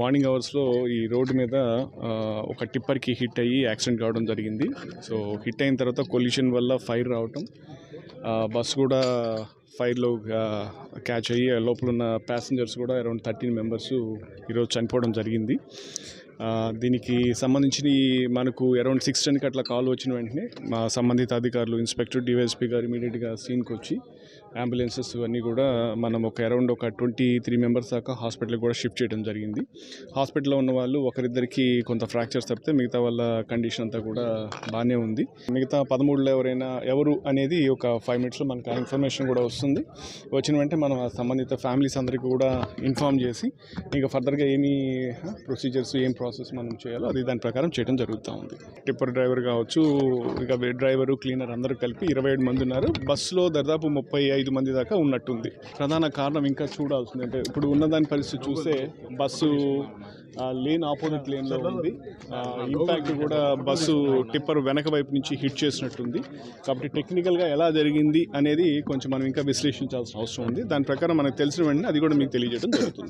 Morning అవర్స్లో ఈ road మీద ఒక టిప్పర్కి హిట్ అయ్యి యాక్సిడెంట్ కావడం జరిగింది. సో హిట్ అయిన తర్వాత కొలిషన్ వల్ల ఫైర్ రావటం, బస్సు కూడా ఫైర్లో క్యాచ్ అయ్యి లోపల ఉన్న ప్యాసింజర్స్ కూడా అరౌండ్ 13 మెంబర్స్ ఈరోజు చనిపోవడం జరిగింది. దీనికి సంబంధించి మనకు అరౌండ్ 6:10కి అట్లా కాల్ వచ్చిన వెంటనే మా సంబంధిత అధికారులు ఇన్స్పెక్టర్ డివైఎస్పీ గారు ఇమీడియట్గా సీన్కి వచ్చి అంబులెన్సెస్ అన్నీ కూడా మనం అరౌండ్ 23 మెంబర్స్ దాకా హాస్పిటల్కి కూడా షిఫ్ట్ చేయడం జరిగింది. హాస్పిటల్లో ఉన్న వాళ్ళు ఒకరిద్దరికి కొంత ఫ్రాక్చర్స్ తప్పితే మిగతా వాళ్ళ కండిషన్ అంతా కూడా బాగానే ఉంది. మిగతా 13లో ఎవరు అనేది ఒక 5 minutesలో మనకు ఆ ఇన్ఫర్మేషన్ కూడా వస్తుంది. వచ్చిన వెంటనే మనం ఆ సంబంధిత ఫ్యామిలీస్ అందరికీ కూడా ఇన్ఫామ్ చేసి ఇంకా ఫర్దర్గా ఏమి ప్రొసీజర్స్ ఏం ప్రాసెస్ మనం చేయాలో అది దాని ప్రకారం చేయడం జరుగుతూ ఉంది. టిప్పర్ డ్రైవర్ కావచ్చు, ఇక డ్రైవరు క్లీనర్ అందరూ కలిపి 27 మంది ఉన్నారు. బస్సులో దాదాపు 35 మంది దాకా ఉన్నట్టుంది. ప్రధాన కారణం ఇంకా చూడాల్సింది, అంటే ఇప్పుడు ఉన్నదాని పరిస్థితి చూస్తే బస్సు లేన్ ఆపోజిట్ లేన్లో ఉంది. ఇంపాక్ట్ కూడా బస్సు టిప్పర్ వెనక వైపు నుంచి హిట్ చేసినట్టుంది. కాబట్టి టెక్నికల్గా ఎలా జరిగింది అనేది కొంచెం మనం ఇంకా విశ్లేషించాల్సిన అవసరం ఉంది. దాని ప్రకారం మనకు తెలిసిన వెంటనే అది కూడా మీకు తెలియజేయడం జరుగుతుంది.